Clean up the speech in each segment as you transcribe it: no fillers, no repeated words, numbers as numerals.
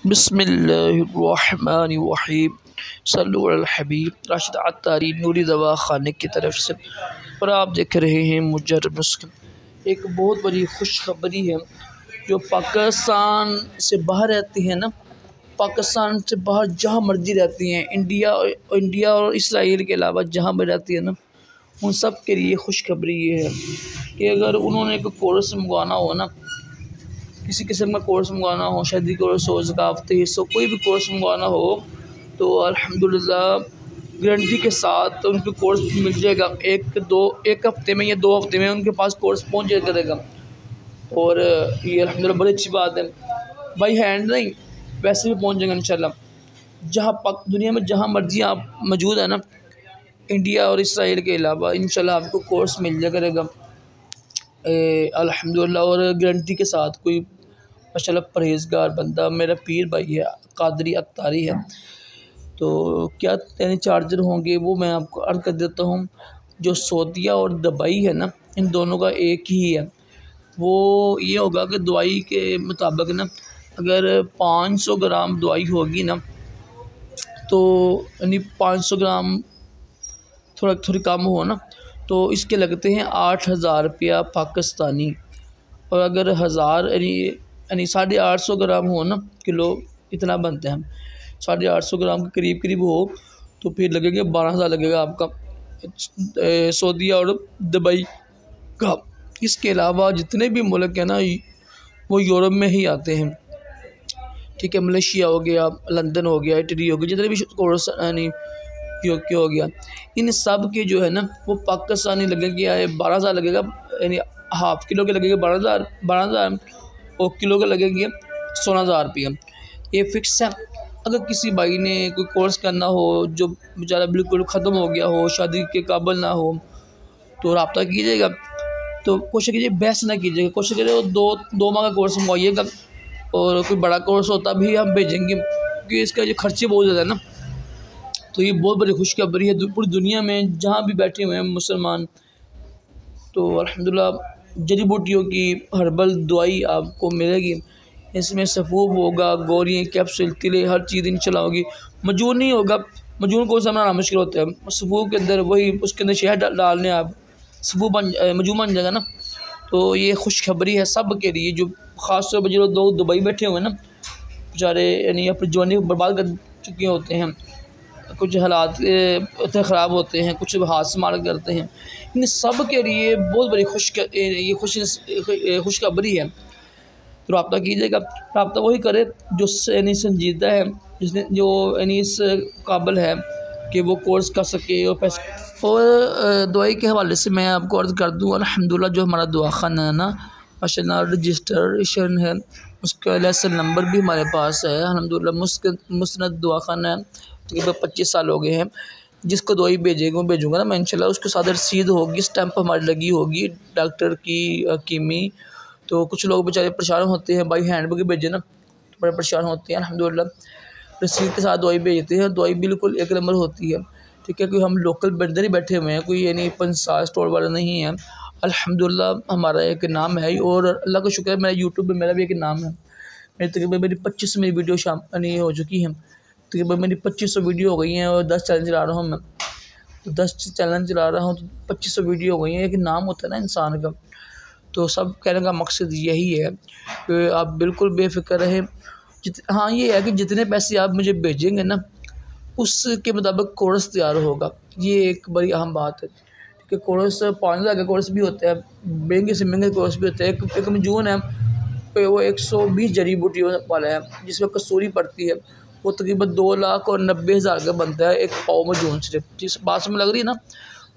बिस्मिल्लाहिर्रहमानिर्रहीम सल्लु अलल हबीब राशिद अत्तारी नूरी दवा खाने की तरफ से। और आप देख रहे हैं मुजर्रब नुस्खा। एक बहुत बड़ी खुशखबरी है जो पाकिस्तान से बाहर रहती है ना, पाकिस्तान से बाहर जहाँ मर्जी रहती हैं, इंडिया और इसराइल के अलावा जहाँ भी रहती है ना, उन सब के लिए खुशखबरी ये है कि अगर उन्होंने कोई कोर्स मंगवाना हो ना, किसी किस्म का कोर्स मंगवाना हो, शादी कोर्स हो, ज़काफ़ती हिस्सा कोई भी कोर्स मंगवाना हो, तो अल्हम्दुलिल्लाह गारंटी के साथ उनको कोर्स मिल जाएगा। एक हफ़्ते में या 2 हफ़्ते में उनके पास कोर्स पहुंच जाया करेगा। और ये अल्हम्दुलिल्लाह बड़ी अच्छी बात है। बाई हैंड नहीं, वैसे भी पहुंच जाएगा इंशाल्लाह। दुनिया में जहाँ मर्जी आप मौजूद है ना, इंडिया और इसराइल के अलावा इंशाल्लाह आपको कोर्स मिल जाया करेगा अल्हम्दुलिल्लाह। और गारंटी के साथ कोई माशाल्लाह परहेज़गार बंदा, मेरा पीर भाई है, कादरी अत्तारी है। तो क्या यानी चार्जर होंगे वो मैं आपको अर्ज़ कर देता हूँ। जो सऊदीया और दुबई है ना, इन दोनों का एक ही है। वो ये होगा कि दवाई के मुताबिक ना, अगर 500 ग्राम दवाई होगी ना, तो यानी 500 ग्राम थोड़ी कम हो ना, तो इसके लगते हैं 8,000 रुपया पाकिस्तानी। और अगर 1000 यानी 850 ग्राम हो ना, किलो इतना बनते हैं हम, 850 ग्राम के करीब हो, तो फिर लगेंगे 12,000 लगेगा आपका सऊदीया और दुबई का। इसके अलावा जितने भी मुल्क हैं ना, वो यूरोप में ही आते हैं, ठीक है। मलेशिया हो गया, लंदन हो गया, इटली हो गया, जितने भी कोर्स यानी यूके हो गया, इन सब के जो है ना वो पाकिस्तानी लगेगा 12,000 लगेगा, यानी हाफ़ किलो के लगेंगे 12,000 और किलो के लगेंगे 16,000 रुपया। ये फ़िक्स है। अगर किसी भाई ने कोई कोर्स करना हो जो बेचारा बिल्कुल ख़त्म हो गया हो, शादी के काबिल ना हो, तो रब्ता कीजिएगा। तो कोशिश कीजिए बहस ना कीजिएगा, कोशिश कीजिए वो दो माह का कोर्स मंगवाइएगा। और कोई बड़ा कोर्स होता भी हम भेजेंगे, क्योंकि इसका जो खर्चे बहुत ज़्यादा है ना। तो ये बहुत बड़ी खुशखबरी है पूरी दुनिया में जहाँ भी बैठे हुए हैं मुसलमान। तो अल्हम्दुलिल्लाह जड़ी बूटियों की हर्बल दवाई आपको मिलेगी। इसमें सफ़ूफ होगा, गोरियाँ, कैप्सूल, तिले, हर चीज़ इंशाल्लाह होगी। मजून नहीं होगा, मजून को बनाना मुश्किल होता है। सफ़ूफ के अंदर वही उसके अंदर शहद डालने आप सफ़ूफ मजून बन जाएगा ना। तो ये खुशखबरी है सब के लिए, जो ख़ास तौर पर जो लोग दुबई बैठे हुए हैं ना, बेचारे यानी अपनी जवानी बर्बाद कर चुके होते हैं, कुछ हालात इतने ख़राब होते हैं, कुछ हाथ से मार करते हैं। इन सब के लिए बहुत बड़ी खुशखबरी है। तो रब्ता कीजिएगा, रब्ता वही करे जो यानी संजीदा है, जिसने जो यानी इस काबिल है कि वो कोर्स कर सके और पैसे। और दवाई के हवाले से मैं आपको अर्ज़ कर दूँ, अल्हम्दुलिल्लाह जो हमारा दवाखाना है ना, माशाल्लाह रजिस्ट्रेशन है, उसका लाइसेंस नंबर भी हमारे पास है। अल्हम्दुलिल्लाह मुस्नद दवाखाना है, तकरीबन 25 साल हो गए हैं। जिसको दवाई भेजूँगा ना मैं इंशाल्लाह, उसके साथ रसीद होगी, स्टैंप हमारी लगी होगी डॉक्टर की, हकीमी। तो कुछ लोग बेचारे परेशान होते हैं, बाई हैंड भी भेजे ना, तो बड़े परेशान होते हैं। अल्हम्दुलिल्लाह रसीद के साथ दवाई भेजते हैं, दवाई बिल्कुल एक नंबर होती है, ठीक है। कोई हम लोकल बंदर ही बैठे हुए हैं, कोई यानी 5 स्टोर वाला नहीं है। अल्हम्दुलिल्लाह हमारा एक नाम है, और अल्लाह का शुक्र है मेरा यूट्यूब पे मेरा भी एक नाम है। मेरी 25 मेरी वीडियो यानी हो चुकी हैं, तकरीबन मेरी 2500 वीडियो हो गई हैं, और 10 चैनल चला रहा हूँ मैं। तो 10 चैनल चला रहा हूँ तो 2500 वीडियो हो गई हैं। एक नाम होता है ना इंसान का। तो सब कहने का मकसद यही है कि आप बिल्कुल बेफ़िक्र रहें। हाँ, ये है कि जितने पैसे आप मुझे भेजेंगे ना, उसके मुताबिक कोर्स तैयार होगा। ये एक बड़ी अहम बात है कि कोर्स 5,000 का कोर्स भी होता है, महंगे से महंगे कोर्स भी होते हैं। एक मजून है वो 120 जड़ी बूटियों वाला है, जिसमें कसूरी पड़ती है, वो तकरीबन 2,90,000 का बनता है एक पाव मजून सिर्फ। जिस बात में लग रही है ना,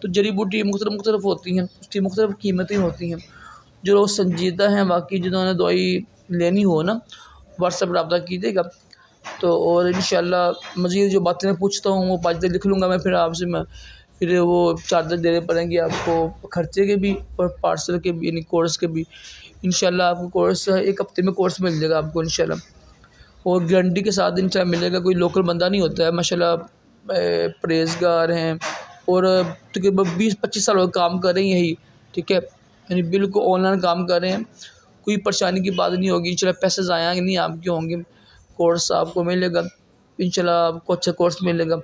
तो जड़ी बूटी मुख्तलिफ होती हैं, उसकी मुख्तलिफ कीमतें होती हैं। जो लोग संजीदा हैं बाकी, जिन्होंने दवाई लेनी हो ना, व्हाट्सएप रब्ता कीजिएगा। तो और इंशाल्लाह मज़ीद जो बातें मैं पूछता हूँ वो बातें लिख लूँगा मैं, फिर आपसे मैं फिर वो चार्जर देने पड़ेंगे आपको, खर्चे के भी और पार्सल के भी, यानी कोर्स के भी। इंशाल्लाह आपको कोर्स 1 हफ़्ते में कोर्स मिल जाएगा आपको इंशाल्लाह, और गारंटी के साथ इंशाल्लाह मिलेगा। कोई लोकल बंदा नहीं होता है, माशाल्लाह परहेज़गार हैं, और तकरीबन 20-25 साल काम कर रहे हैं यही, ठीक है। यानी बिल्कुल ऑनलाइन काम कर रहे हैं, कोई परेशानी की बात नहीं होगी इंशाल्लाह। पैसे ज़ाया नहीं आपके होंगे, कोर्स आपको मिलेगा, इंशाल्लाह आपको अच्छा कोर्स मिलेगा।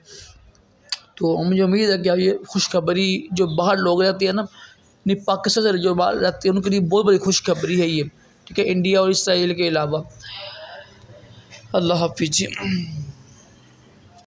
तो मुझे उम्मीद है कि ये खुशखबरी जो बाहर लोग रहते हैं ना, नहीं पाकिस्तान से जो बाहर रहते हैं उनके लिए बहुत बड़ी खुशखबरी है ये, ठीक है, इंडिया और इसराइल के अलावा। अल्लाह हाफिज़।